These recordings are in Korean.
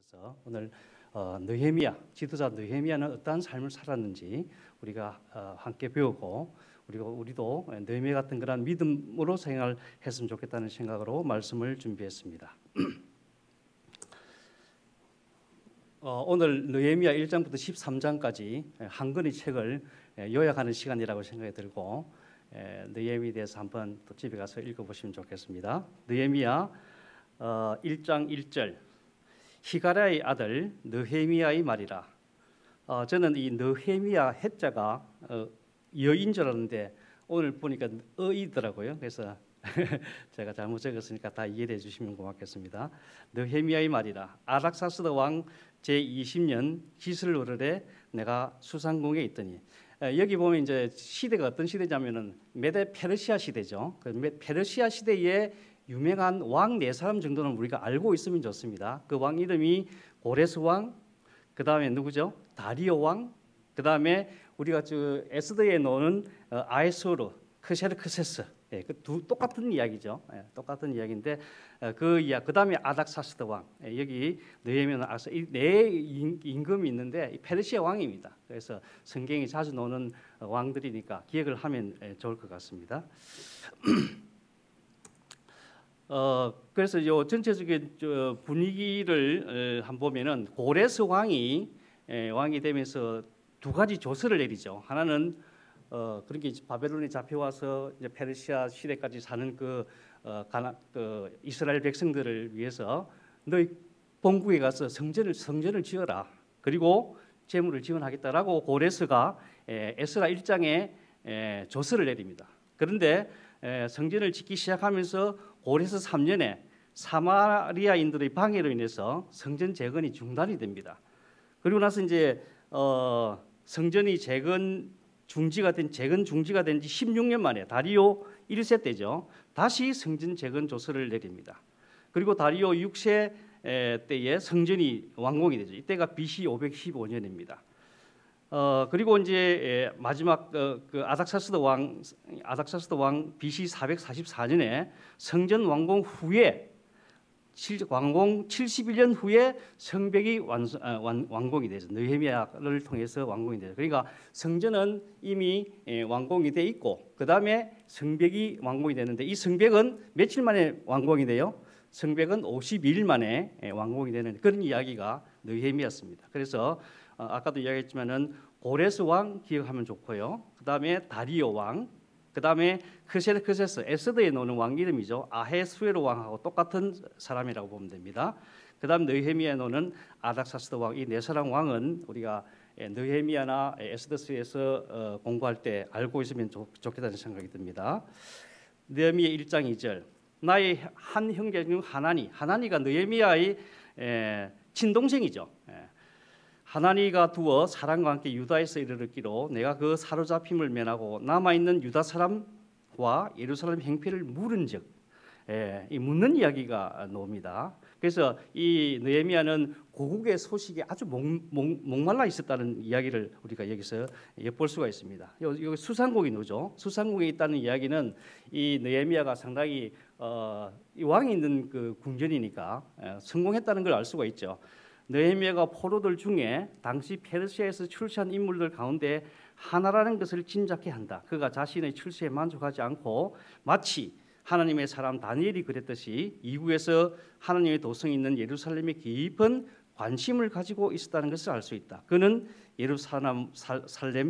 그래서 오늘 느헤미야, 지도자 느헤미야는 어떠한 삶을 살았는지 우리가 함께 배우고 우리도 느헤미야 같은 그런 믿음으로 생활했으면 좋겠다는 생각으로 말씀을 준비했습니다. 오늘 느헤미야 1장부터 13장까지 한 권의 책을 요약하는 시간이라고 생각이 들고 느헤미야에 대해서 한번 또 집에 가서 읽어보시면 좋겠습니다. 느헤미야 1장 1절 히가랴의 아들 느헤미야의 말이라. 저는 이 느헤미야 해자가 여인 줄 알았는데 오늘 보니까 어이더라고요. 그래서 제가 잘못 적었으니까 다 이해해 주시면 고맙겠습니다. 느헤미야의 말이라. 아닥사스다 왕 제20년 기슬로르에 내가 수상궁에 있더니, 여기 보면 이제 시대가 어떤 시대냐면은 메데 페르시아 시대죠. 그 페르시아 시대에 유명한 왕 네 사람 정도는 우리가 알고 있으면 좋습니다. 그 왕 이름이 고레스 왕, 그 다음에 누구죠? 다리오 왕, 그 다음에 우리가 에스더에 나오는 아에스오르, 크세르크세스, 똑같은 이야기죠. 똑같은 이야기인데 그 다음에 아닥사스다 왕, 여기 느헤미야는 네 임금이 있는데 페르시아 왕입니다. 그래서 성경에 자주 나오는 왕들이니까 기억을 하면 좋을 것 같습니다. 그래서 요 전체적인 분위기를 한번 보면은 고레스 왕이 되면서 두 가지 조서를 내리죠. 하나는 그렇게 바벨론에 잡혀와서 이제 페르시아 시대까지 사는 그 이스라엘 백성들을 위해서 너희 본국에 가서 성전을 지어라. 그리고 재물을 지원하겠다라고 고레스가 에스라 1장에 조서를 내립니다. 그런데 성전을 짓기 시작하면서 고레스 3년에 사마리아인들의 방해로 인해서 성전 재건이 중단이 됩니다. 그리고 나서 이제 성전이 재건 중지가 된 지 16년 만에 다리오 1세 때죠. 다시 성전 재건 조서를 내립니다. 그리고 다리오 6세 때에 성전이 완공이 되죠. 이때가 BC 515년입니다. 그리고 이제 마지막 그 아닥사스다 왕 BC 444년에 성전 완공 후에 완공 71년 후에 성벽이 완공이 되죠. 느헤미야를 통해서 완공이 되죠. 그러니까 성전은 이미 완공이 돼 있고 그 다음에 성벽이 완공이 되는데 이 성벽은 며칠 만에 완공이 돼요? 성벽은 52일 만에 완공이 되는 그런 이야기가 느헤미야였습니다. 그래서 아까도 이야기했지만은 고레스 왕 기억하면 좋고요. 그 다음에 다리오 왕, 그 다음에 크세르크세스, 에스더에 나오는 왕 이름이죠. 아헤스웨로 왕하고 똑같은 사람이라고 보면 됩니다. 그 다음 느헤미야에 나오는 아닥사스다 왕, 이 네 사람 왕은 우리가 느헤미야나 에스더스에서 공부할 때 알고 있으면 좋겠다는 생각이 듭니다. 느헤미야 1장 2절 나의 한 형제 중 하나니가 느헤미야의 친동생이죠. 하나니가 두어 사람과 함께 유다에서 이르렀기로 내가 그 사로잡힘을 면하고 남아있는 유다 사람과 예루살렘 행패를 물은즉, 이 묻는 이야기가 나옵니다. 그래서 이 느헤미야는 고국의 소식에 아주 목말라 있었다는 이야기를 우리가 여기서 엿볼 수가 있습니다. 여기 수상국이 나오죠. 수상국에 있다는 이야기는 이 느헤미야가 상당히 이 왕이 있는 그 궁전이니까 성공했다는 걸 알 수가 있죠. 느헤미야가 포로들 중에 당시 페르시아에서 출세한 인물들 가운데 하나라는 것을 짐작케 한다. 그가 자신의 출세에 만족하지 않고 마치 하나님의 사람 다니엘이 그랬듯이 이국에서 하나님의 도성이 있는 예루살렘에 깊은 관심을 가지고 있었다는 것을 알 수 있다. 그는 예루살렘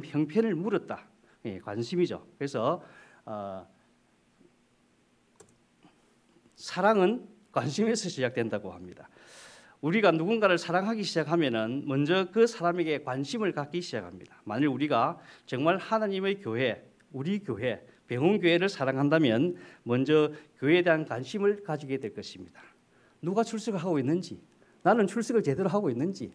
형편을 물었다. 관심이죠. 그래서 사랑은 관심에서 시작된다고 합니다. 우리가 누군가를 사랑하기 시작하면은 먼저 그 사람에게 관심을 갖기 시작합니다. 만일 우리가 정말 하나님의 교회, 우리 교회, 병원교회를 사랑한다면 먼저 교회에 대한 관심을 가지게 될 것입니다. 누가 출석을 하고 있는지, 나는 출석을 제대로 하고 있는지,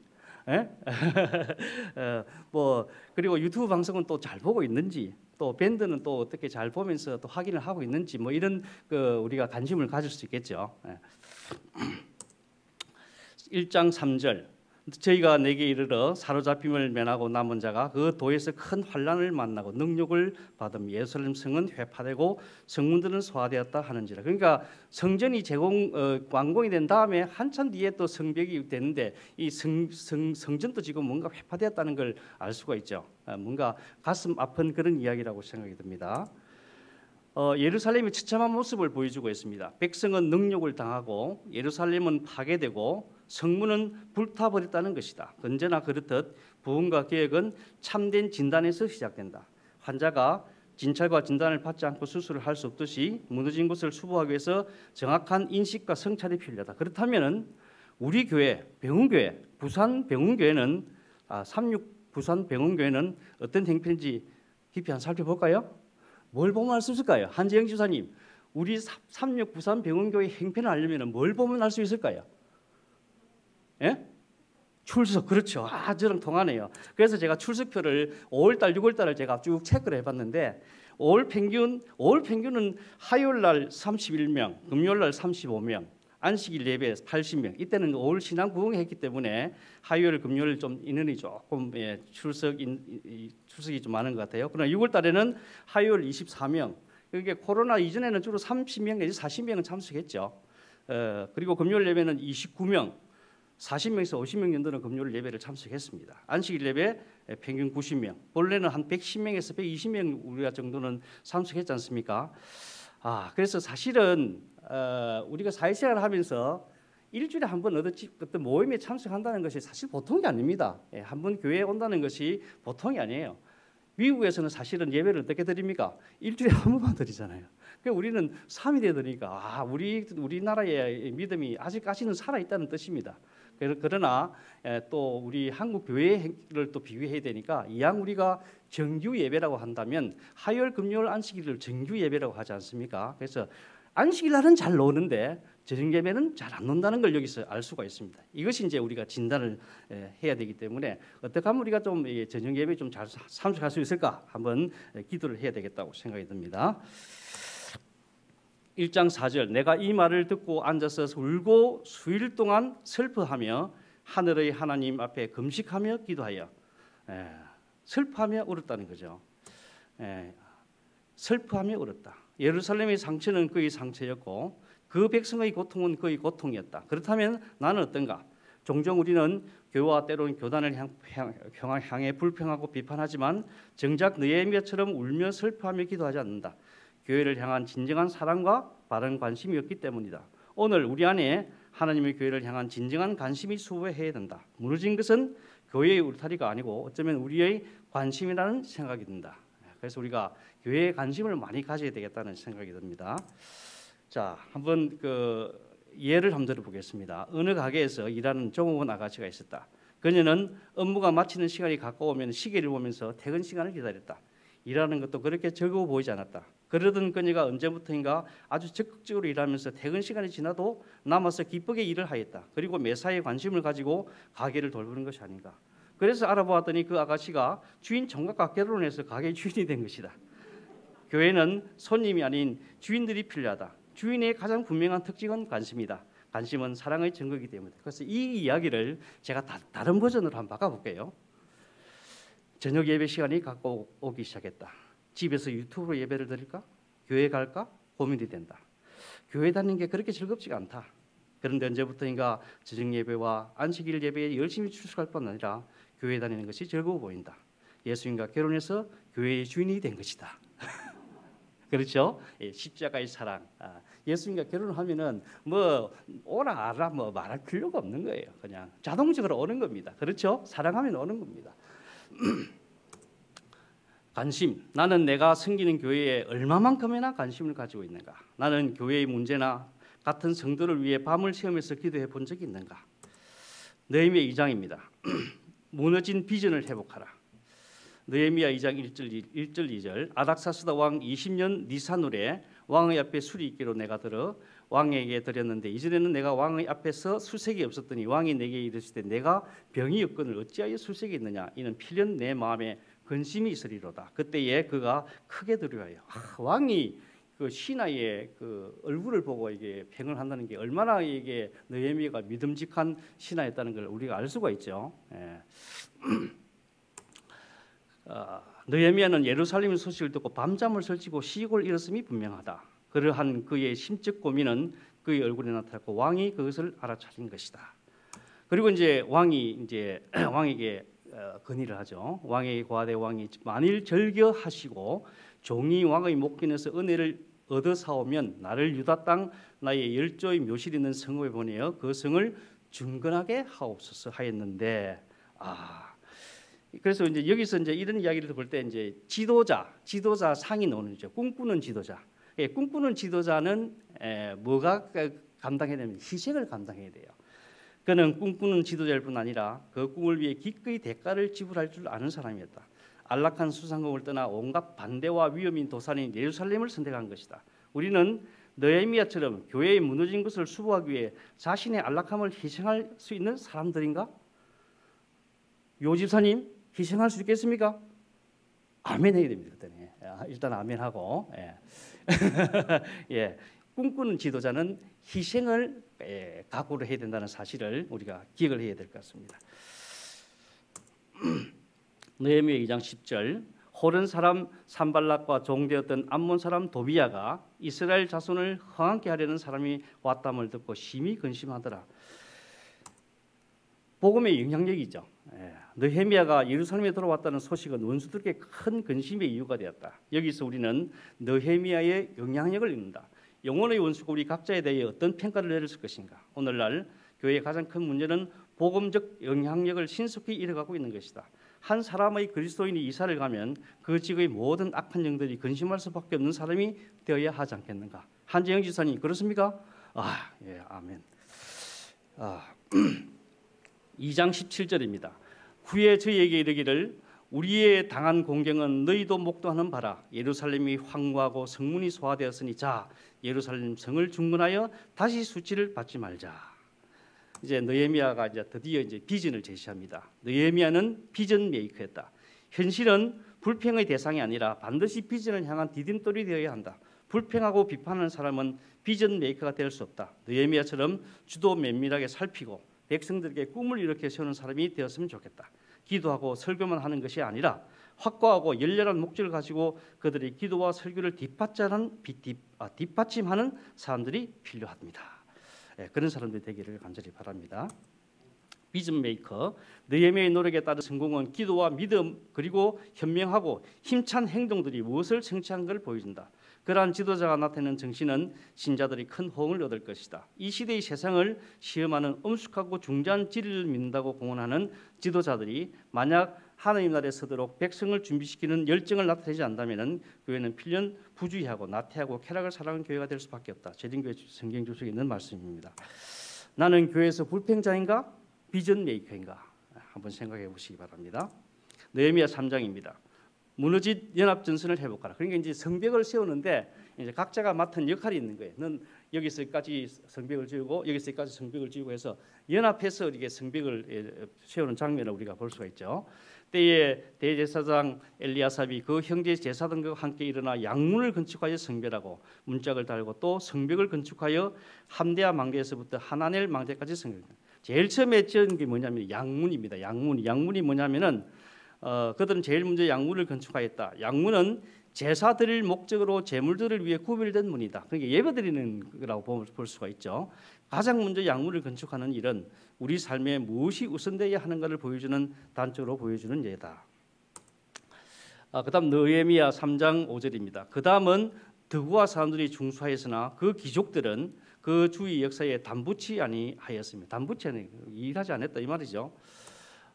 그리고 유튜브 방송은 또 잘 보고 있는지, 또 밴드는 또 어떻게 잘 보면서 또 확인을 하고 있는지, 이런 우리가 관심을 가질 수 있겠죠. 1장 3절 저희가 내게 이르러 사로잡힘을 면하고 남은 자가 그 도에서 큰 환난을 만나고 능력을 받음 예루살렘 성은 회파되고 성문들은 소화되었다 하는지라. 그러니까 성전이 완공이 된 다음에 한참 뒤에 또 성벽이 되는데 이 성전도 지금 뭔가 회파되었다는 걸 알 수가 있죠. 뭔가 가슴 아픈 그런 이야기라고 생각이 듭니다. 예루살렘이 처참한 모습을 보여주고 있습니다. 백성은 능욕을 당하고 예루살렘은 파괴되고 성문은 불타버렸다는 것이다. 언제나 그렇듯 부흥과 개혁은 참된 진단에서 시작된다. 환자가 진찰과 진단을 받지 않고 수술을 할 수 없듯이 무너진 것을 수보하기 위해서 정확한 인식과 성찰이 필요하다. 그렇다면 우리 교회, 병원교회, 부산 병원교회는 36 부산 병원교회는 어떤 형편인지 깊이 한번 살펴볼까요? 뭘 보면 알 수 있을까요? 한재영 지사님, 우리 36 부산 병원교회 형편을 알려면 뭘 보면 알 수 있을까요? 예? 출석, 그렇죠. 저랑 통하네요. 그래서 제가 출석표를 5월달, 6월달을 제가 쭉 체크를 해봤는데 5월 평균은 화요일 날 31명, 금요일 날 35명, 안식일 예배 80명. 이때는 5월 신앙 부흥했기 때문에 화요일, 금요일 좀 인원이 조금 출석이 좀 많은 것 같아요. 그러나 6월달에는 화요일 24명. 이게 코로나 이전에는 주로 30명 내지 40명은 참석했죠. 그리고 금요일 예배는 29명. 40명에서 50명 정도는 금요일 예배를 참석했습니다. 안식일 예배 평균 90명. 원래는 한 110명에서 120명 우리가 정도는 참석했지 않습니까? 그래서 사실은 우리가 사회생활을 하면서 일주일에 한 번 어떤 모임에 참석한다는 것이 사실 보통이 아닙니다. 한 번 교회에 온다는 것이 보통이 아니에요. 미국에서는 사실은 예배를 어떻게 드립니까? 일주일에 한 번만 드리잖아요. 그러니까 우리는 3일에 드리니까 우리나라의 믿음이 아직까지는 살아있다는 뜻입니다. 그러나 또 우리 한국 교회를 또 비교해야 되니까 이왕 우리가 정규 예배라고 한다면 화요일, 금요일, 안식일을 정규 예배라고 하지 않습니까? 그래서 안식일 날은 잘 노는데 저녁 예배는 잘 안 논다는 걸 여기서 알 수가 있습니다. 이것이 이제 우리가 진단을 해야 되기 때문에 어떻게 하면 우리가 좀 저녁 예배 좀 잘 참석할 수 있을까 한번 기도를 해야 되겠다고 생각이 듭니다. 1장 4절 내가 이 말을 듣고 앉아서 울고 수일 동안 슬퍼하며 하늘의 하나님 앞에 금식하며 기도하여 슬퍼하며 울었다는 거죠. 슬퍼하며 울었다. 예루살렘의 상처는 그의 상처였고 그 백성의 고통은 그의 고통이었다. 그렇다면 나는 어떤가? 종종 우리는 교회와 때로는 교단을 향해 불평하고 비판하지만 정작 느헤미야처럼 울며 슬퍼하며 기도하지 않는다. 교회를 향한 진정한 사랑과 바른 관심이 없기 때문이다. 오늘 우리 안에 하나님의 교회를 향한 진정한 관심이 수호해야 된다. 무너진 것은 교회의 울타리가 아니고 어쩌면 우리의 관심이라는 생각이 든다. 그래서 우리가 교회에 관심을 많이 가져야 되겠다는 생각이 듭니다. 자, 한번 예를 한번 들어보겠습니다. 어느 가게에서 일하는 종업원 아가씨가 있었다. 그녀는 업무가 마치는 시간이 가까우면 시계를 보면서 퇴근 시간을 기다렸다. 일하는 것도 그렇게 즐거워 보이지 않았다. 그러던 그녀가 언제부터인가 아주 적극적으로 일하면서 퇴근 시간이 지나도 남아서 기쁘게 일을 하였다. 그리고 매사에 관심을 가지고 가게를 돌보는 것이 아닌가. 그래서 알아보았더니 그 아가씨가 주인 총각과 결혼해서 가게 주인이 된 것이다. 교회는 손님이 아닌 주인들이 필요하다. 주인의 가장 분명한 특징은 관심이다. 관심은 사랑의 증거이기 때문이다. 그래서 이 이야기를 제가 다른 버전으로 한번 바꿔볼게요. 저녁 예배 시간이 가까우기 시작했다. 집에서 유튜브로 예배를 드릴까? 교회 갈까? 고민이 된다. 교회 다니는 게 그렇게 즐겁지가 않다. 그런데 언제부터인가 저녁 예배와 안식일 예배에 열심히 출석할 뿐 아니라 교회 다니는 것이 즐거워 보인다. 예수님과 결혼해서 교회의 주인이 된 것이다. 그렇죠? 십자가의 사랑. 예수님과 결혼하면은 오라 알아 말할 필요가 없는 거예요. 그냥 자동적으로 오는 겁니다. 그렇죠? 사랑하면 오는 겁니다. 관심. 나는 내가 섬기는 교회에 얼마만큼이나 관심을 가지고 있는가? 나는 교회의 문제나 같은 성도를 위해 밤을 새우면서 기도해 본 적이 있는가? 느헤미야 2장입니다. 무너진 비전을 회복하라. 느헤미야 2장 1절 2절 아닥사스다 왕 20년 니산울에 왕의 앞에 술이 있기로 내가 들어 왕에게 드렸는데 이전에는 내가 왕의 앞에서 술색이 없었더니 왕이 내게 이르시되 내가 병이 없거늘 어찌하여 술색이 있느냐 이는 필연 내 마음에 근심이 있으리로다. 그때에 그가 크게 두려워하여 왕이 그 시나의 그 얼굴을 보고 이게 평을 한다는 게 얼마나 이게 느헤미야가 믿음직한 신하였다는 걸 우리가 알 수가 있죠. 예. 느헤미야는 예루살렘 소식을 듣고 밤잠을 설치고 시익을 잃었음이 분명하다. 그러한 그의 심적 고민은 그의 얼굴에 나타났고 왕이 그것을 알아차린 것이다. 그리고 이제 왕에게 건의를 하죠. 왕에게 고하되 왕이 만일 절겨하시고 종이 왕의 목전에서 은혜를 얻어 사오면 나를 유다 땅 나의 열조의 묘실 있는 성읍에 보내어 그 성을 중건하게 하옵소서 하였는데 그래서 이제 여기서 이제 이런 이야기를 볼 때 이제 지도자 상이 나오는 거죠. 꿈꾸는 지도자. 꿈꾸는 지도자는 뭐가 감당해야 되면 희생을 감당해야 돼요. 그는 꿈꾸는 지도자일 뿐 아니라 그 꿈을 위해 기꺼이 대가를 지불할 줄 아는 사람이었다. 안락한 수상공을 떠나 온갖 반대와 위험인 도산인 예루살렘을 선택한 것이다. 우리는 느헤미야처럼 교회의 무너진 것을 수부하기 위해 자신의 안락함을 희생할 수 있는 사람들인가? 요 집사님 희생할 수 있겠습니까? 아멘 해야 됩니다. 그때는. 일단 아멘 하고 예. 꿈꾸는 지도자는 희생을 각오를 해야 된다는 사실을 우리가 기억을 해야 될 것 같습니다. 느헤미야 2장 10절 호른 사람 산발락과 종되었던 암몬 사람 도비야가 이스라엘 자손을 흥하게 하려는 사람이 왔담을 듣고 심히 근심하더라. 복음의 영향력이죠. 느헤미야가 예루살렘에 들어왔다는 소식은 원수들에게 큰 근심의 이유가 되었다. 여기서 우리는 느헤미야의 영향력을 읽는다. 영혼의 원수가 우리 각자에 대해 어떤 평가를 내렸을 것인가. 오늘날 교회의 가장 큰 문제는 복음적 영향력을 신속히 잃어가고 있는 것이다. 한 사람의 그리스도인이 이사를 가면 그 지역의 모든 악한 영들이 근심할 수밖에 없는 사람이 되어야 하지 않겠는가. 한재영 지사님 그렇습니까? 예, 아멘. 2장 17절입니다. 후에 저희에게 이르기를 우리의 당한 공경은 너희도 목도하는 바라. 예루살렘이 황무하고 성문이 소화되었으니 자 예루살렘 성을 중건하여 다시 수치를 받지 말자. 이제 느헤미야가 이제 드디어 이제 비전을 제시합니다. 느헤미야는 비전 메이커였다. 현실은 불평의 대상이 아니라 반드시 비전을 향한 디딤돌이 되어야 한다. 불평하고 비판하는 사람은 비전 메이커가 될 수 없다. 느헤미야처럼 주도 면밀하게 살피고 백성들에게 꿈을 이렇게 세우는 사람이 되었으면 좋겠다. 기도하고 설교만 하는 것이 아니라 확고하고 열렬한 목적을 가지고 그들의 기도와 설교를 뒷받침하는 사람들이 필요합니다. 그런 사람들이 되기를 간절히 바랍니다. 비전 메이커 느헤미야의 노력에 따른 성공은 기도와 믿음 그리고 현명하고 힘찬 행동들이 무엇을 성취한 걸 보여준다. 그러한 지도자가 나타내는 정신은 신자들이 큰 호응을 얻을 것이다. 이 시대의 세상을 시험하는 엄숙하고 중대한 진리를 믿는다고 공언하는 지도자들이 만약 하나님 나라에 서도록 백성을 준비시키는 열정을 나타내지 않는다면 교회는 필연 부주의하고 나태하고 쾌락을 사랑하는 교회가 될 수밖에 없다. 제등교회 성경 주석에 있는 말씀입니다. 나는 교회에서 불평자인가 비전 메이커인가 한번 생각해 보시기 바랍니다. 느헤미야 3장입니다. 무너진 연합 전선을 회복하라. 그러니까 이제 성벽을 세우는데 이제 각자가 맡은 역할이 있는 거예요. 넌 여기서까지 성벽을 지우고 여기서까지 성벽을 지우고 해서 연합해서 이렇게 성벽을 세우는 장면을 우리가 볼 수가 있죠. 때에 대제사장 엘리야삽이 그 형제 제사장과 함께 일어나 양문을 건축하여 성벽하고 문짝을 달고 또 성벽을 건축하여 함대아 망대에서부터 하나넬 망대까지 성벽. 제일 처음에 지은 게 뭐냐면 양문입니다. 양문이 뭐냐면은 그들은 제일 먼저 양문을 건축하였다. 양문은 제사 드릴 목적으로 제물들을 위해 구별된 문이다. 그러니까 예배드리는 거라고 볼 수가 있죠. 가장 먼저 양문을 건축하는 일은 우리 삶에 무엇이 우선되어야 하는가를 보여주는 단적으로 보여주는 예다. 그다음 느헤미야 3장 5절입니다. 그다음은 드고아 사람들이 중수하였으나 그 귀족들은 그 주의 역사에 담붙지 아니하였습니다. 담붙지 아니 일하지 않았다 이 말이죠.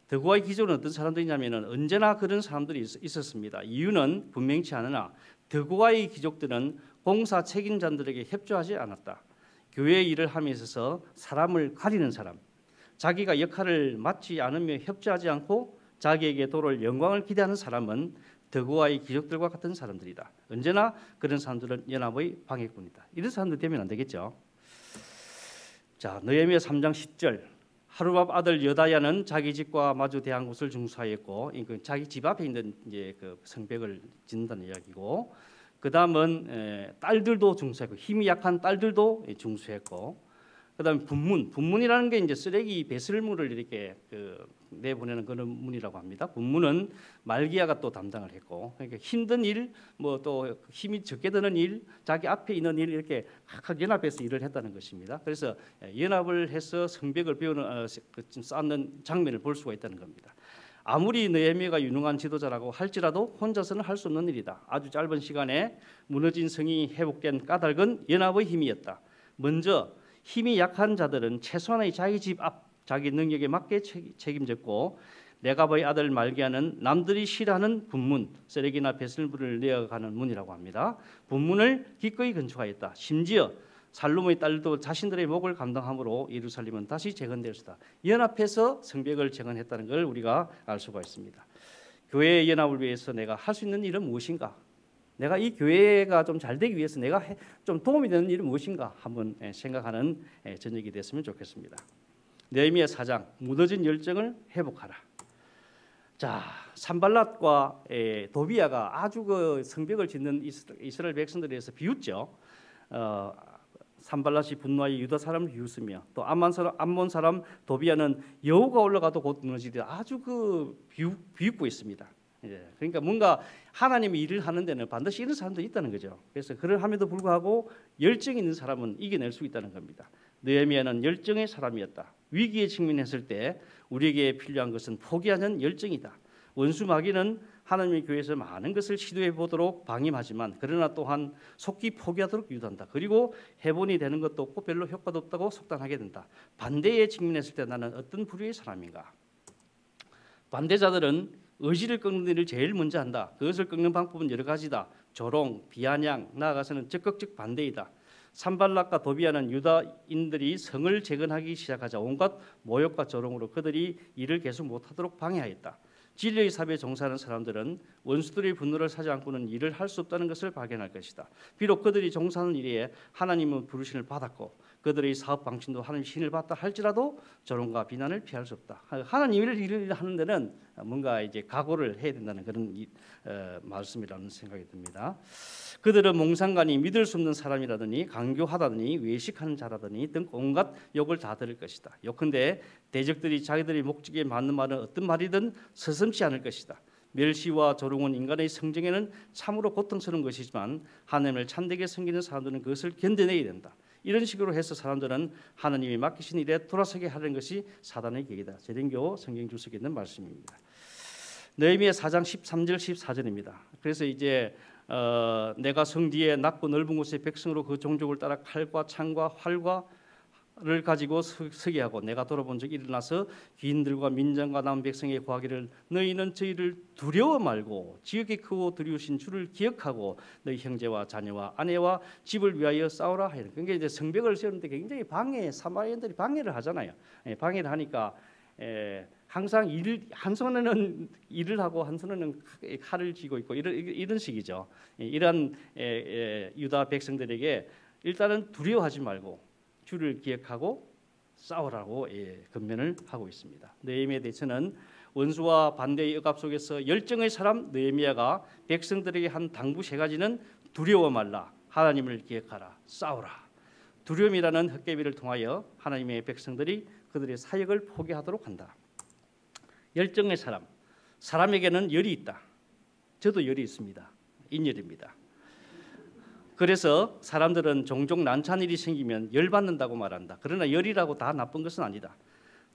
드고아의 귀족은 어떤 사람들이냐면은 언제나 그런 사람들이 있었습니다. 이유는 분명치 않으나 드고아의 귀족들은 공사 책임자들에게 협조하지 않았다. 교회 일을 함에 있어서 사람을 가리는 사람, 자기가 역할을 맡지 않으며 협조하지 않고 자기에게 도를 영광을 기대하는 사람은 드고아의 귀족들과 같은 사람들이다. 언제나 그런 사람들은 연합의 방해꾼이다. 이런 사람들 되면 안 되겠죠. 자, 느헤미야 3장 10절. 하루밥 아들 여다야는 자기 집과 마주 대한 곳을 중수하였고, 자기 집 앞에 있는 이제 그 성벽을 짓는다는 이야기고, 그다음은 딸들도 중수했고 힘이 약한 딸들도 중수했고 그다음에 분문이라는 게 이제 쓰레기 배설물을 이렇게 내보내는 그런 문이라고 합니다. 분문은 말기야가 또 담당을 했고 그러니까 힘든 일, 뭐 또 힘이 적게 드는 일, 자기 앞에 있는 일 이렇게 각각 연합해서 일을 했다는 것입니다. 그래서 연합을 해서 성벽을 쌓는 장면을 볼 수가 있다는 겁니다. 아무리 느헤미야가 유능한 지도자라고 할지라도 혼자서는 할 수 없는 일이다. 아주 짧은 시간에 무너진 성이 회복된 까닭은 연합의 힘이었다. 먼저 힘이 약한 자들은 최소한의 자기 집 앞, 자기 능력에 맞게 책임졌고 레갑의 아들 말기야는 남들이 싫어하는 분문, 쓰레기나 배설물을 내어가는 문이라고 합니다. 분문을 기꺼이 건축하였다. 심지어 살룸의 딸도 자신들의 목을 감당함으로 예루살렘은 다시 재건되었다. 연합해서 성벽을 재건했다는 걸 우리가 알 수가 있습니다. 교회의 연합을 위해서 내가 할 수 있는 일은 무엇인가? 내가 이 교회가 좀 잘 되기 위해서 내가 좀 도움이 되는 일은 무엇인가 한번 생각하는 저녁이 됐으면 좋겠습니다. 느헤미야 4장 무너진 열정을 회복하라. 자, 산발랏과 도비야가 아주 그 성벽을 짓는 이스라엘 백성들에 대해서 비웃죠. 산발랏이 분노하여 유다 사람을 비웃으며 또 암몬 사람 도비야는 여호가 올라가도 곧 무너지리라. 아주 비웃고 있습니다. 그러니까 뭔가 하나님이 일을 하는 데는 반드시 이런 사람도 있다는 거죠. 그래서 그러함에도 불구하고 열정이 있는 사람은 이겨낼 수 있다는 겁니다. 느헤미야는 열정의 사람이었다. 위기에 직면했을 때 우리에게 필요한 것은 포기하는 열정이다. 원수 마귀는 하나님의 교회에서 많은 것을 시도해 보도록 방임하지만 그러나 또한 속기 포기하도록 유도한다. 그리고 해본이 되는 것도 없고 별로 효과도 없다고 속단하게 된다. 반대에 직면했을 때 나는 어떤 부류의 사람인가? 반대자들은 의지를 꺾는 일을 제일 먼저 한다. 그것을 꺾는 방법은 여러 가지다. 조롱, 비아냥, 나아가서는 적극적 반대이다. 산발랏과 도비야는 유다인들이 성을 재건하기 시작하자 온갖 모욕과 조롱으로 그들이 일을 계속 못하도록 방해하였다. 진리의 사업에 종사하는 사람들은 원수들의 분노를 사지 않고는 일을 할 수 없다는 것을 발견할 것이다. 비록 그들이 종사하는 일에 하나님은 부르심을 받았고 그들의 사업 방침도 하나님 신을 받다 할지라도 조롱과 비난을 피할 수 없다. 하나님 일을 하는 데는 뭔가 이제 각오를 해야 된다는 그런 말씀이라는 생각이 듭니다. 그들은 몽상가니 믿을 수 없는 사람이라더니 강교하다더니 외식하는 자라더니 등 온갖 욕을 다 들을 것이다. 요컨대 대적들이 자기들의 목적에 맞는 말은 어떤 말이든 서슴지 않을 것이다. 멸시와 조롱은 인간의 성정에는 참으로 고통스러운 것이지만 하나님을 참되게 섬기는 사람들은 그것을 견뎌내야 된다. 이런 식으로 해서 사람들은 하나님이 맡기신 일에 돌아서게 하는 것이 사단의 계획이다. 재림교 성경 주석에 있는 말씀입니다. 느헤미야 4장 13절 14절입니다. 그래서 이제 내가 성 뒤에 낮고 넓은 곳에 백성으로 그 종족을 따라 칼과 창과 활과를 가지고 서게 하고 내가 돌아본 적이 일어나서 귀인들과 민장과 남은 백성에 구하기를 너희는 저희를 두려워 말고 지극히 크고 두려우신 주를 기억하고 너희 형제와 자녀와 아내와 집을 위하여 싸우라 하였다. 그러니까 이제 성벽을 세우는데 굉장히 사마리아인들이 방해를 하잖아요. 방해를 하니까 항상 한 손에는 일을 하고 한 손에는 칼을 쥐고 있고 이런 식이죠. 이런 유다 백성들에게 일단은 두려워하지 말고 주를 기억하고 싸우라고 권면을 하고 있습니다. 느헤미야에 대해서는 원수와 반대의 억압 속에서 열정의 사람 느헤미야가 백성들에게 한 당부 3가지는 두려워 말라, 하나님을 기억하라, 싸우라. 두려움이라는 헛개비를 통하여 하나님의 백성들이 그들의 사역을 포기하도록 한다. 열정의 사람에게는 열이 있다. 저도 열이 있습니다. 인열입니다. 그래서 사람들은 종종 난처한 일이 생기면 열받는다고 말한다. 그러나 열이라고 다 나쁜 것은 아니다.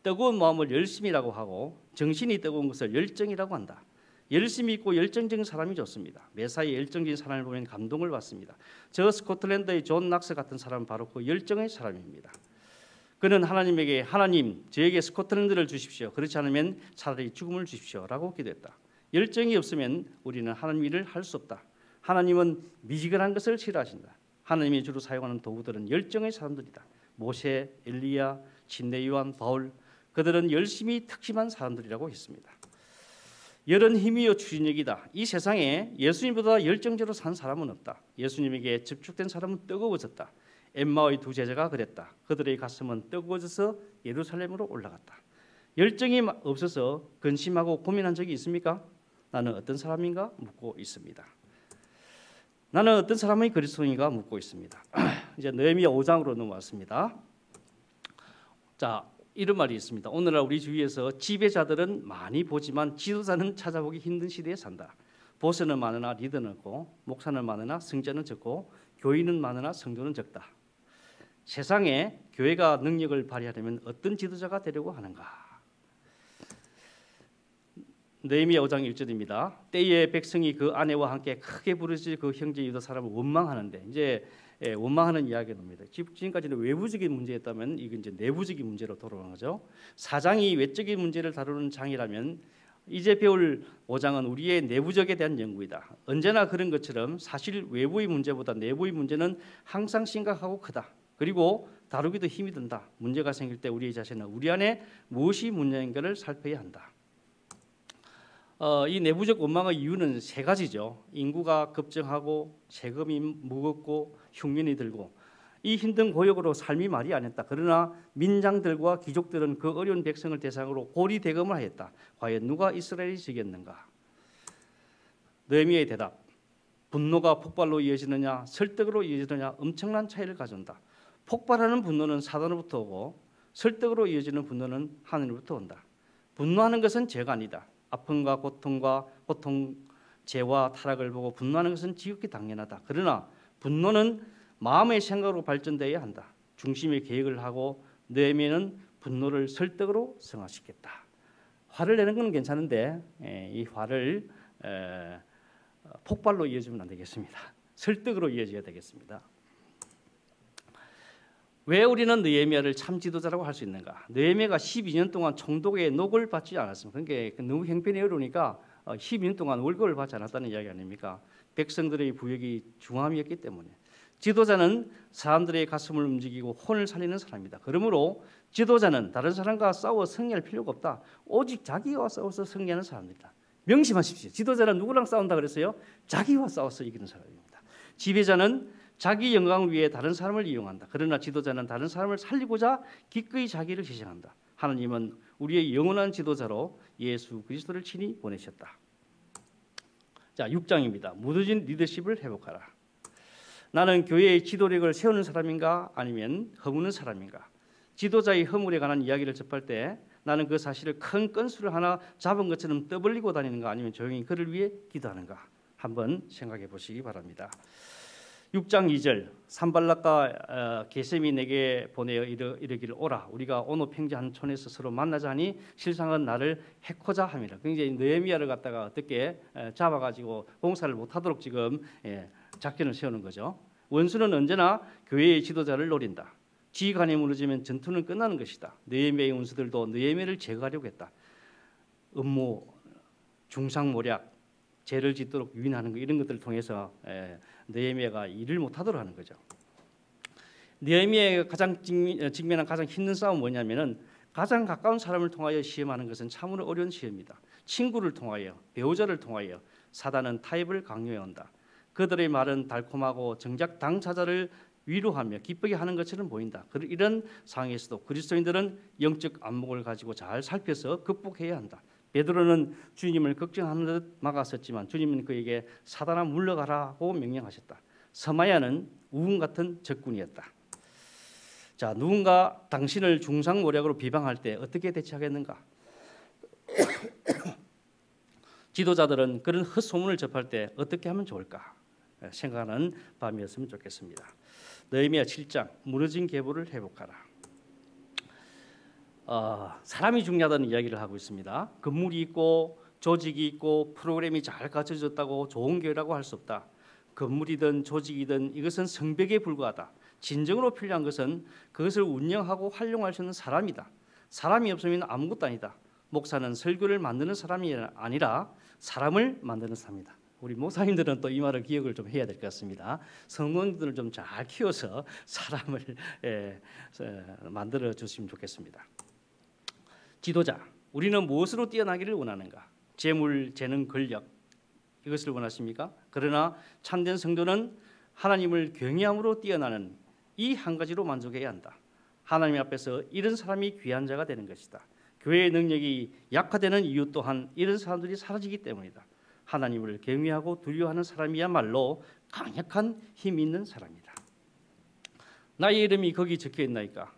뜨거운 마음을 열심이라고 하고 정신이 뜨거운 것을 열정이라고 한다. 열심이 있고 열정적인 사람이 좋습니다. 매사에 열정적인 사람을 보면 감동을 받습니다. 저 스코틀랜드의 존 낙스 같은 사람은 바로 그 열정의 사람입니다. 그는 하나님에게 하나님 저에게 스코틀랜드를 주십시오. 그렇지 않으면 차라리 죽음을 주십시오라고 기도했다. 열정이 없으면 우리는 하나님 일을 할 수 없다. 하나님은 미지근한 것을 싫어하신다. 하나님이 주로 사용하는 도구들은 열정의 사람들이다. 모세, 엘리야, 침례 요한, 바울 그들은 열심히 특심한 사람들이라고 했습니다. 열은 힘이요 추진력이다. 이 세상에 예수님보다 열정적으로 산 사람은 없다. 예수님에게 집중된 사람은 뜨거워졌다. 엠마오의 2 제자가 그랬다. 그들의 가슴은 뜨거워져서 예루살렘으로 올라갔다. 열정이 없어서 근심하고 고민한 적이 있습니까? 나는 어떤 사람인가 묻고 있습니다. 나는 어떤 사람의 그리스도인가 묻고 있습니다. 이제 느헤미야 5장으로 넘어왔습니다. 자, 이런 말이 있습니다. 오늘날 우리 주위에서 지배자들은 많이 보지만 지도자는 찾아보기 힘든 시대에 산다. 보스는 많으나 리더는 없고, 목사는 많으나 성자는 적고, 교인은 많으나 성도는 적다. 세상에 교회가 능력을 발휘하려면 어떤 지도자가 되려고 하는가? 느헤미야 5장 1절입니다. 때에 백성이 그 아내와 함께 크게 부르짖어 그 형제 유다 사람을 원망하는데, 이제 원망하는 이야기가 나옵니다. 지금까지는 외부적인 문제였다면 이건 이제 내부적인 문제로 돌아오는 거죠. 사장이 외적인 문제를 다루는 장이라면 이제 배울 5장은 우리의 내부적에 대한 연구이다. 언제나 그런 것처럼 사실 외부의 문제보다 내부의 문제는 항상 심각하고 크다. 그리고 다루기도 힘이 든다. 문제가 생길 때 우리 자신은 우리 안에 무엇이 문제인가를 살펴야 한다. 이 내부적 원망의 이유는 세 가지죠. 인구가 급증하고 세금이 무겁고 흉년이 들고 이 힘든 고역으로 삶이 말이 아니었다. 그러나 민장들과 귀족들은 그 어려운 백성을 대상으로 고리 대금을 하였다. 과연 누가 이스라엘이 지겠는가? 느헤미야의 대답. 분노가 폭발로 이어지느냐 설득으로 이어지느냐 엄청난 차이를 가져온다. 폭발하는 분노는 사단으로부터 오고 설득으로 이어지는 분노는 하늘로부터 온다. 분노하는 것은 죄가 아니다. 아픔과 고통, 죄와 타락을 보고 분노하는 것은 지극히 당연하다. 그러나 분노는 마음의 생각으로 발전되어야 한다. 중심의 계획을 하고 느헤미야는 분노를 설득으로 승화시켰다. 화를 내는 건 괜찮은데 이 화를 폭발로 이어지면 안 되겠습니다. 설득으로 이어져야 되겠습니다. 왜 우리는 느헤미야를 참 지도자라고 할 수 있는가? 느헤미야가 12년 동안 총독의 녹을 받지 않았습니다. 그러니까 너무 형편이 어려우니까 12년 동안 월급을 받지 않았다는 이야기 아닙니까? 백성들의 부역이 중함이었기 때문에. 지도자는 사람들의 가슴을 움직이고 혼을 살리는 사람이다. 그러므로 지도자는 다른 사람과 싸워 승리할 필요가 없다. 오직 자기와 싸워서 승리하는 사람들이다. 명심하십시오. 지도자는 누구랑 싸운다 그랬어요? 자기와 싸워서 이기는 사람입니다. 지배자는 자기 영광을 위해 다른 사람을 이용한다. 그러나 지도자는 다른 사람을 살리고자 기꺼이 자기를 희생한다. 하나님은 우리의 영원한 지도자로 예수 그리스도를 친히 보내셨다. 자, 6장입니다. 무뎌진 리더십을 회복하라. 나는 교회의 지도력을 세우는 사람인가 아니면 허무는 사람인가? 지도자의 허물에 관한 이야기를 접할 때 나는 그 사실을 큰 건수를 하나 잡은 것처럼 떠벌리고 다니는가 아니면 조용히 그를 위해 기도하는가? 한번 생각해 보시기 바랍니다. 6장 2절 산발락과 게셈이 내게 보내어 이르기를 오라 우리가 오노 평지 한 촌에서 서로 만나자 하니 실상은 나를 해코자 함이라. 굉장히 느헤미야를 갖다가 어떻게 잡아가지고 공사를 못하도록 지금 작전을 세우는 거죠. 원수는 언제나 교회의 지도자를 노린다. 지휘관이 무너지면 전투는 끝나는 것이다. 느헤미야의 원수들도 느헤미야를 제거하려고 했다. 음모, 중상모략, 죄를 짓도록 유인하는 것 이런 것들을 통해서 느헤미야가 일을 못하도록 하는 거죠. 느헤미야가 직면한 가장 힘든 싸움은 뭐냐면은 가장 가까운 사람을 통하여 시험하는 것은 참으로 어려운 시험이다. 친구를 통하여, 배우자를 통하여 사단은 타협을 강요해 온다. 그들의 말은 달콤하고 정작 당사자를 위로하며 기쁘게 하는 것처럼 보인다. 이런 상황에서도 그리스도인들은 영적 안목을 가지고 잘 살펴서 극복해야 한다. 베드로는 주님을 걱정하는 듯 막았었지만 주님은 그에게 사단아 물러가라고 명령하셨다. 서마야는 우웅 같은 적군이었다. 자, 누군가 당신을 중상모략으로 비방할 때 어떻게 대처하겠는가? 지도자들은 그런 헛소문을 접할 때 어떻게 하면 좋을까? 생각하는 밤이었으면 좋겠습니다. 느헤미야 7장 무너진 계보를 회복하라. 사람이 중요하다는 이야기를 하고 있습니다. 건물이 있고 조직이 있고 프로그램이 잘 갖춰졌다고 좋은 교회라고 할 수 없다. 건물이든 조직이든 이것은 성벽에 불과하다. 진정으로 필요한 것은 그것을 운영하고 활용할 수 있는 사람이다. 사람이 없으면 아무것도 아니다. 목사는 설교를 만드는 사람이 아니라 사람을 만드는 사람이다. 우리 목사님들은 또 이 말을 기억을 좀 해야 될 것 같습니다. 성도님들을 좀 잘 키워서 사람을 만들어 주시면 좋겠습니다. 지도자, 우리는 무엇으로 뛰어나기를 원하는가? 재물, 재능, 권력 이것을 원하십니까? 그러나 참된 성도는 하나님을 경외함으로 뛰어나는 이 한 가지로 만족해야 한다. 하나님 앞에서 이런 사람이 귀한 자가 되는 것이다. 교회의 능력이 약화되는 이유 또한 이런 사람들이 사라지기 때문이다. 하나님을 경외하고 두려워하는 사람이야말로 강력한 힘이 있는 사람이다. 나의 이름이 거기 적혀 있나이까.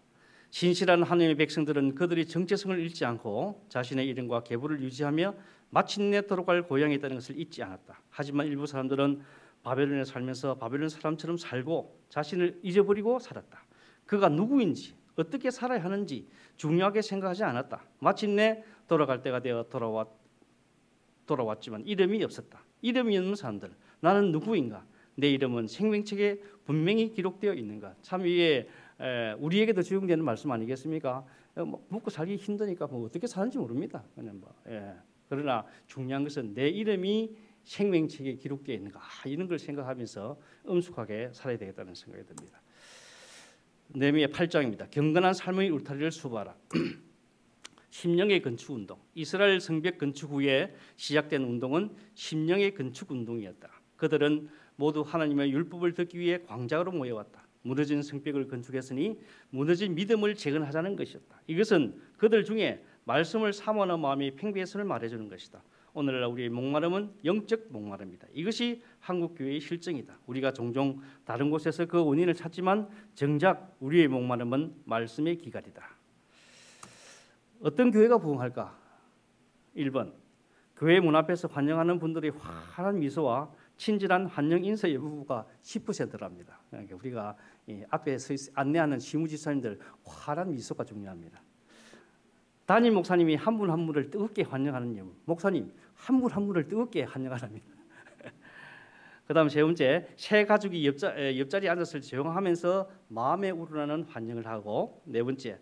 신실한 하나님의 백성들은 그들이 정체성을 잃지 않고 자신의 이름과 계보를 유지하며 마침내 돌아갈 고향에 있다는 것을 잊지 않았다. 하지만 일부 사람들은 바벨론에 살면서 바벨론 사람처럼 살고 자신을 잊어버리고 살았다. 그가 누구인지 어떻게 살아야 하는지 중요하게 생각하지 않았다. 마침내 돌아갈 때가 되어 돌아왔지만 이름이 없었다. 이름이 없는 사람들, 나는 누구인가? 내 이름은 생명책에 분명히 기록되어 있는가? 참 이게 우리에게도 적용되는 말씀 아니겠습니까? 먹고 살기 힘드니까 어떻게 사는지 모릅니다. 그냥 그러나 중요한 것은 내 이름이 생명책에 기록되어 있는가? 이런 걸 생각하면서 엄숙하게 살아야 되겠다는 생각이 듭니다. 느헤미야 8장입니다. 경건한 삶의 울타리를 수호하라. 심령의 건축 운동. 이스라엘 성벽 건축 후에 시작된 운동은 심령의 건축 운동이었다. 그들은 모두 하나님의 율법을 듣기 위해 광장으로 모여왔다. 무너진 성벽을 건축했으니 무너진 믿음을 재건하자는 것이었다. 이것은 그들 중에 말씀을 사모하는 마음이 팽배했음을 말해주는 것이다. 오늘날 우리의 목마름은 영적 목마름이다. 이것이 한국교회의 실정이다. 우리가 종종 다른 곳에서 그 원인을 찾지만 정작 우리의 목마름은 말씀의 기갈이다. 어떤 교회가 부흥할까? 1번, 교회 문 앞에서 환영하는 분들이 환한 미소와 친절한 환영 인사 여부가 10%랍니다. 그러니까 우리가 앞에 안내하는 시무지사님들 환한 미소가 중요합니다. 담임 목사님이 한 분 한 분을 뜨겁게 환영하는 여부, 목사님 한 분 한 분을 뜨겁게 환영하랍니다. 그다음 세 번째, 새 가족이 옆자리에 앉았을 때 조용하면서 마음에 우러나는 환영을 하고, 네 번째,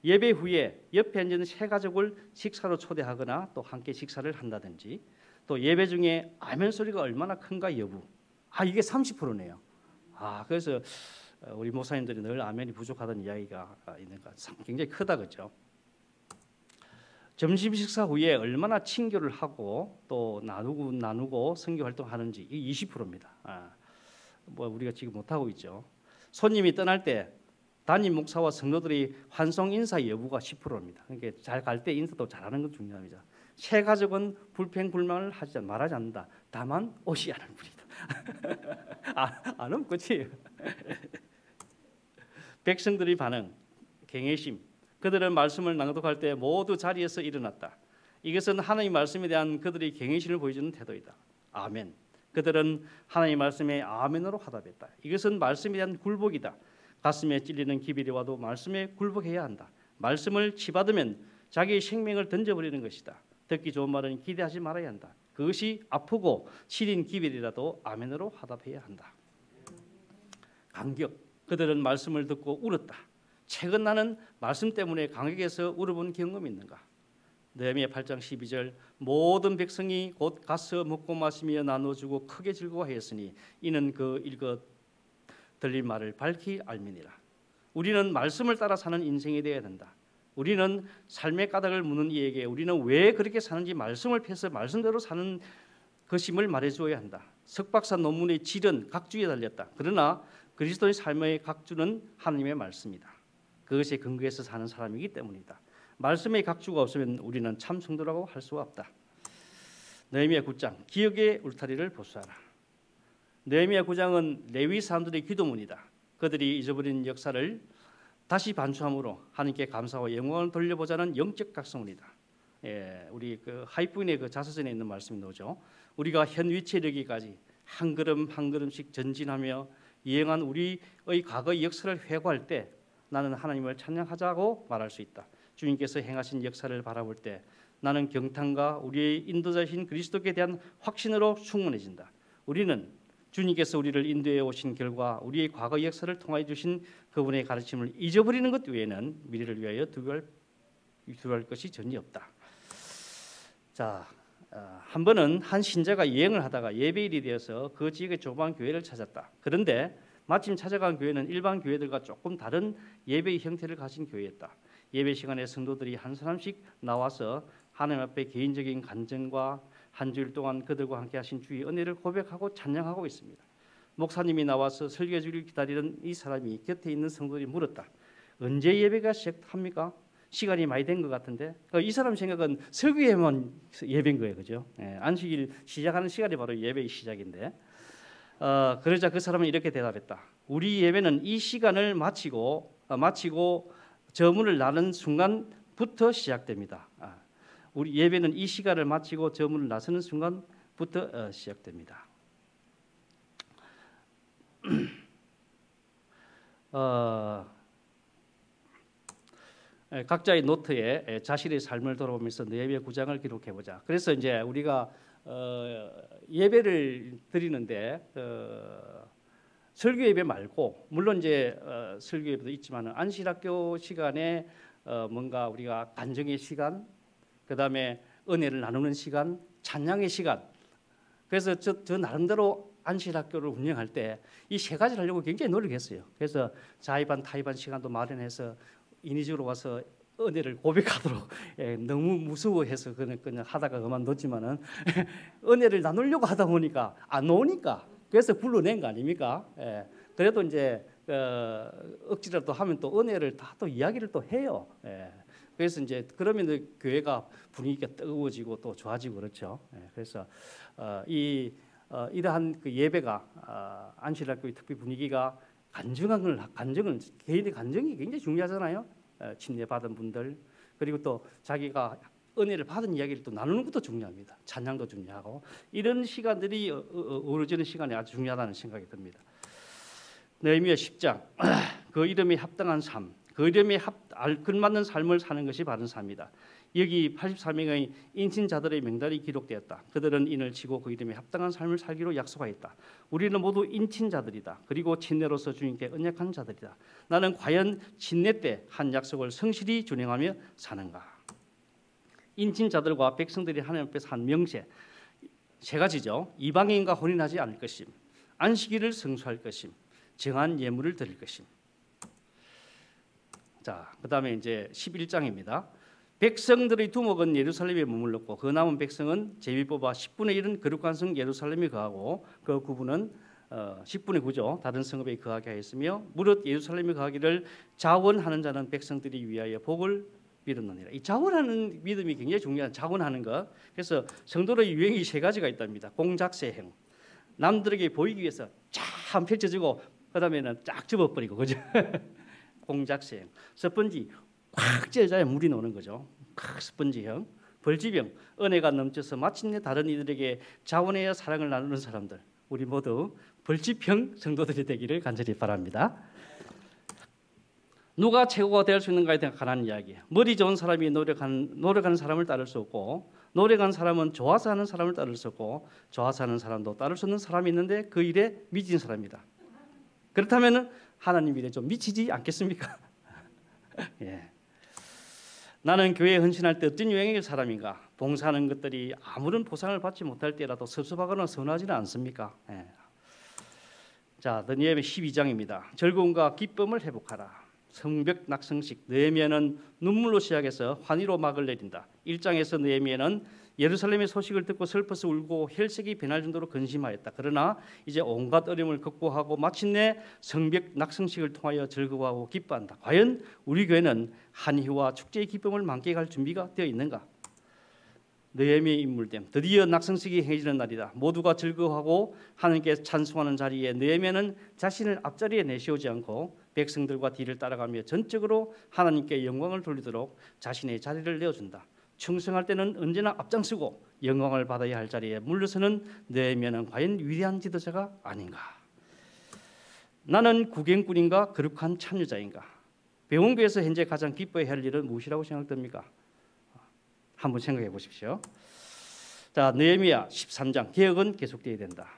예배 후에 옆에 앉은 새 가족을 식사로 초대하거나 또 함께 식사를 한다든지, 또 예배 중에 아멘 소리가 얼마나 큰가 여부. 이게 30%네요. 그래서 우리 목사님들이 늘 아멘이 부족하다는 이야기가 있는가, 굉장히 크다, 그렇죠? 점심 식사 후에 얼마나 친교를 하고 또 나누고 선교 활동하는지, 이 20%입니다. 우리가 지금 못 하고 있죠. 손님이 떠날 때 담임 목사와 성도들이 환송 인사 여부가 10%입니다. 그러니까 잘 갈 때 인사도 잘하는 건 중요합니다. 새 가족은 불평불만을 말하지 않는다. 다만 오시 않을 뿐이다. 안 오면 끝이에요. 백성들의 반응, 경외심. 그들은 말씀을 낭독할 때 모두 자리에서 일어났다. 이것은 하나님의 말씀에 대한 그들의 경외심을 보여주는 태도이다. 아멘. 그들은 하나님의 말씀에 아멘으로 화답했다. 이것은 말씀에 대한 굴복이다. 가슴에 찔리는 기별이 와도 말씀에 굴복해야 한다. 말씀을 치받으면 자기의 생명을 던져버리는 것이다. 듣기 좋은 말은 기대하지 말아야 한다. 그것이 아프고 시린 기별이라도 아멘으로 화답해야 한다. 감격. 그들은 말씀을 듣고 울었다. 최근 나는 말씀 때문에 감격해서 울어본 경험이 있는가? 느헤미야 8장 12절, 모든 백성이 곧 가서 먹고 마시며 나눠주고 크게 즐거워하였으니 이는 그 읽어 들릴 말을 밝히 알미니라. 우리는 말씀을 따라 사는 인생이 되어야 된다. 우리는 삶의 까닭을 묻는 이에게 우리는 왜 그렇게 사는지 말씀을 펴서 말씀대로 사는 것임을 말해주어야 한다. 석박사 논문의 질은 각주에 달렸다. 그러나 그리스도의 삶의 각주는 하나님의 말씀이다. 그것에 근거해서 사는 사람이기 때문이다. 말씀의 각주가 없으면 우리는 참 성도라고 할 수가 없다. 느헤미야 9장, 기억의 울타리를 보수하라. 느헤미야 9장은 레위 사람들의 기도문이다. 그들이 잊어버린 역사를 다시 반추함으로 하나님께 감사와 영광을 돌려보자는 영적 각성문이다. 우리 그 하이프인의 그 자서전에 있는 말씀이 나오죠. 우리가 현 위치에 이르기까지 한 걸음 한 걸음씩 전진하며 이행한 우리의 과거의 역사를 회고할 때 나는 하나님을 찬양하자고 말할 수 있다. 주님께서 행하신 역사를 바라볼 때 나는 경탄과 우리의 인도자이신 그리스도께 대한 확신으로 충만해진다. 우리는 주님께서 우리를 인도해 오신 결과 우리의 과거 역사를 통하여 주신 그분의 가르침을 잊어버리는 것 외에는 미래를 위하여 두려워할 것이 전혀 없다. 자, 한 번은 한 신자가 여행을 하다가 예배일이 되어서 그 지역의 조그만 교회를 찾았다. 그런데 마침 찾아간 교회는 일반 교회들과 조금 다른 예배의 형태를 가진 교회였다. 예배 시간에 성도들이 한 사람씩 나와서 하나님 앞에 개인적인 간증과 한 주일 동안 그들과 함께 하신 주의 은혜를 고백하고 찬양하고 있습니다. 목사님이 나와서 설교해 주기를 기다리던 이 사람이 곁에 있는 성도들이 물었다. 언제 예배가 시작합니까? 시간이 많이 된 것 같은데 이 사람 생각은 설교에만 예배인 거예요, 그죠? 안식일 시작하는 시간이 바로 예배의 시작인데 그러자 그 사람은 이렇게 대답했다. 우리 예배는 이 시간을 마치고 저문을 나는 순간부터 시작됩니다. 우리 예배는 이 시간을 마치고 저문을 나서는 순간부터 시작됩니다. 각자의 노트에 자신의 삶을 돌아보면서 예배 9장을 기록해 보자. 그래서 이제 우리가 예배를 드리는데 설교 예배 말고 물론 이제 설교 예배도 있지만 안식학교 시간에 뭔가 우리가 간증의 시간, 그다음에 은혜를 나누는 시간, 찬양의 시간. 그래서 저 나름대로 안식학교를 운영할 때 이 세 가지를 하려고 굉장히 노력했어요. 그래서 자의반 타의반 시간도 마련해서 인위적으로 와서 은혜를 고백하도록 너무 무서워해서 그냥 하다가 그만뒀지만은 은혜를 나누려고 하다 보니까 안 오니까 그래서 불러낸 거 아닙니까? 그래도 이제 억지라도 하면 또 은혜를 다 또 이야기를 또 해요. 그래서 이제 그러면 교회가 분위기가 뜨거워지고 또 좋아지고 그렇죠. 그래서 이러한 그 예배가 안식학교의 특히 분위기가 간증을 개인의 간증이 굉장히 중요하잖아요. 침례받은 분들 그리고 또 자기가 은혜를 받은 이야기를 또 나누는 것도 중요합니다. 찬양도 중요하고 이런 시간들이 어우러지는 시간이 아주 중요하다는 생각이 듭니다. 느헤미야 10장 그 이름에 합당한 삶, 그 이름에 알맞는 삶을 사는 것이 바른 삶이다. 여기 84명의 인친자들의 명단이 기록되었다. 그들은 인을 치고 그 이름에 합당한 삶을 살기로 약속하였다. 우리는 모두 인친자들이다. 그리고 친례로서 주님께 언약한 자들이다. 나는 과연 친례 때 한 약속을 성실히 준행하며 사는가? 인친자들과 백성들이 하나님 앞에서 한 명세 세 가지죠. 이방인과 혼인하지 않을 것임, 안식일을 성수할 것임, 정한 예물을 드릴 것임. 자, 그다음에 이제 11장입니다. 백성들의 두목은 예루살렘에 머물렀고 그 남은 백성은 제비 뽑아 10분의 1은 거룩한 성 예루살렘에 거하고 그 9분은 10분의 9죠. 다른 성읍에 거하게 하였으며 무릇 예루살렘에 거하기를 자원하는 자는 백성들이 위하여 복을 빌었느니라. 이 자원하는 믿음이 굉장히 중요한 자원하는 것. 그래서 성도의 유행이 세 가지가 있답니다. 공작새행. 남들에게 보이기 위해서 쫙 펼쳐지고 그다음에는 쫙 접어버리고 그죠. 공작새행. 스펀지 꽉 째자야 물이 노는 거죠. 스펀지형. 벌집형. 은혜가 넘쳐서 마침내 다른 이들에게 자원해야 사랑을 나누는 사람들. 우리 모두 벌집형 성도들이 되기를 간절히 바랍니다. 누가 최고가 될 수 있는가에 대한 관한 이야기. 머리 좋은 사람이 노력하는 사람을 따를 수 없고 노력하는 사람은 좋아서 하는 사람을 따를 수 없고 좋아서 하는 사람도 따를 수 없는 사람이 있는데 그 일에 미친 사람이다. 그렇다면 하나님 일에 좀 미치지 않겠습니까? 예. 나는 교회에 헌신할 때 어떤 유행의 사람인가? 봉사하는 것들이 아무런 보상을 받지 못할 때라도 섭섭하거나 서운하지는 않습니까? 예. 자, 느헤미야 12장입니다. 즐거움과 기쁨을 회복하라. 성벽 낙성식. 느헤미야는 눈물로 시작해서 환희로 막을 내린다. 1장에서 느헤미야는 예루살렘의 소식을 듣고 슬퍼서 울고 혈색이 변할 정도로 근심하였다. 그러나 이제 온갖 어려움을 극복하고 마침내 성벽 낙성식을 통하여 즐거워하고 기뻐한다. 과연 우리 교회는 한희와 축제의 기쁨을 만끽할 준비가 되어 있는가? 느헤미야의 인물됨. 드디어 낙성식이 행해지는 날이다. 모두가 즐거워하고 하나님께 찬송하는 자리에 느헤미야는 자신을 앞자리에 내세우지 않고 백성들과 뒤를 따라가며 전적으로 하나님께 영광을 돌리도록 자신의 자리를 내어준다. 충성할 때는 언제나 앞장서고 영광을 받아야 할 자리에 물러서는 느헤미야는 과연 위대한 지도자가 아닌가? 나는 구경꾼인가 거룩한 참여자인가? 배원교에서 현재 가장 기뻐해야 할 일은 무엇이라고 생각됩니까? 한번 생각해 보십시오. 자, 느헤미야 13장 개혁은 계속되어야 된다.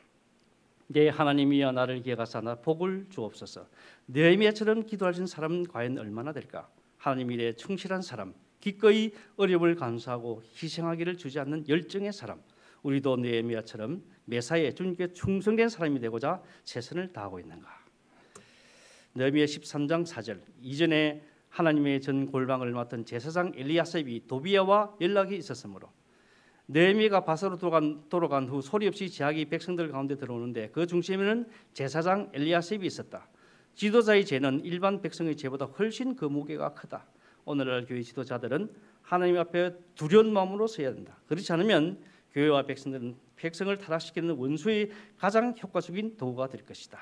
내 하나님이여 나를 기억하사 나 복을 주옵소서. 느헤미야처럼 기도할 수 있는 사람은 과연 얼마나 될까? 하나님 일에 충실한 사람, 기꺼이 어려움을 감수하고 희생하기를 주지 않는 열정의 사람. 우리도 느헤미야처럼 매사에 주님께 충성된 사람이 되고자 최선을 다하고 있는가? 느헤미야 13장 4절. 이전에 하나님의 전 골방을 맡은 제사장 엘리야셉이 도비야와 연락이 있었으므로 느헤미야가 바사로 돌아간 후 소리 없이 제약이 백성들 가운데 들어오는데 그 중심에는 제사장 엘리야셉이 있었다. 지도자의 죄는 일반 백성의 죄보다 훨씬 그 무게가 크다. 오늘날 교회 지도자들은 하나님 앞에 두려운 마음으로 서야 된다. 그렇지 않으면 교회와 백성을 타락시키는 원수의 가장 효과적인 도구가 될 것이다.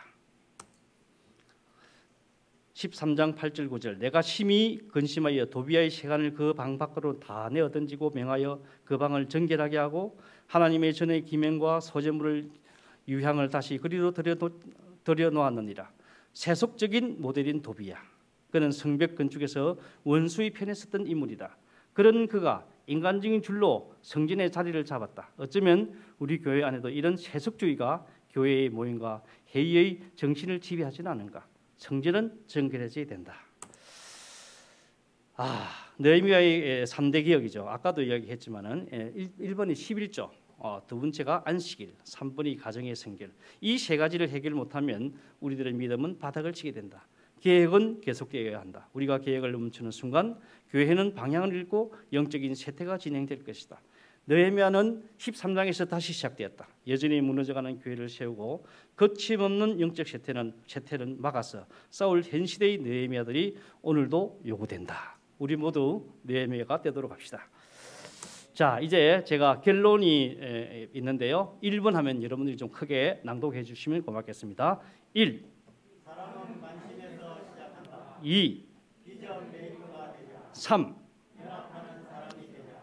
13장 8절 9절 내가 심히 근심하여 도비아의 세간을 그 방 밖으로 다 내어 던지고 명하여 그 방을 정결하게 하고 하나님의 전의 기명과 소재물을 유향을 다시 그리로 들여 놓았느니라. 세속적인 모델인 도비야. 그는 성벽 건축에서 원수의 편에 섰던 인물이다. 그런 그가 인간적인 줄로 성전의 자리를 잡았다. 어쩌면 우리 교회 안에도 이런 세속주의가 교회의 모임과 회의의 정신을 지배하지는 않은가. 성전은 정결해져야 된다. 느헤미야의 3대 개혁이죠. 아까도 이야기했지만은 1번이 11조, 두 번째가 안식일, 3번이 가정의 성결. 이 세 가지를 해결 못하면 우리들의 믿음은 바닥을 치게 된다. 계획은 계속되어야 한다. 우리가 계획을 멈추는 순간 교회는 방향을 잃고 영적인 쇠퇴가 진행될 것이다. 느헤미야는 13장에서 다시 시작되었다. 여전히 무너져가는 교회를 세우고 거침없는 영적 쇠퇴는 막아서 싸울 현 시대의 느헤미야들이 오늘도 요구된다. 우리 모두 느헤미야가 되도록 합시다. 자, 이제 제가 결론이 있는데요. 1번 하면 여러분들이 좀 크게 낭독해 주시면 고맙겠습니다. 1. 2. 3.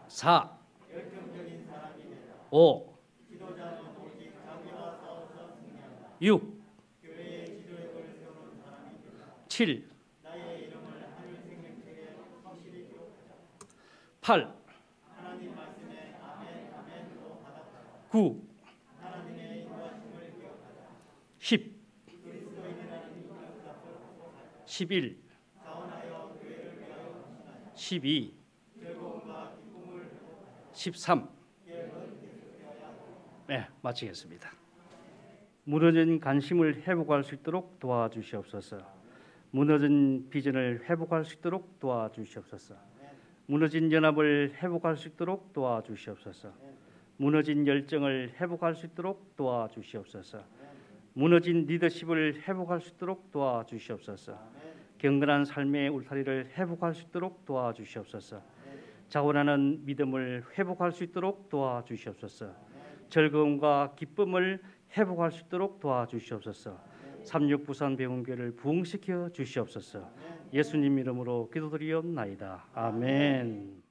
4. 5. 6. 7. 8. 9. 10. 11. 12. 13. 네, 마치겠습니다. 무너진 관심을 회복할 수 있도록 도와주시옵소서. 무너진 비전을 회복할 수 있도록 도와주시옵소서. 무너진 연합을 회복할 수 있도록 도와주시옵소서. 무너진 열정을 회복할 수 있도록 도와주시옵소서. 무너진 리더십을 회복할 수 있도록 도와주시옵소서. 경건한 삶의 울타리를 회복할 수 있도록 도와주시옵소서. 자원하는 믿음을 회복할 수 있도록 도와주시옵소서. 즐거움과 기쁨을 회복할 수 있도록 도와주시옵소서. 삼육부산 배움교회를 부흥시켜 주시옵소서. 예수님 이름으로 기도드리옵나이다. 아멘.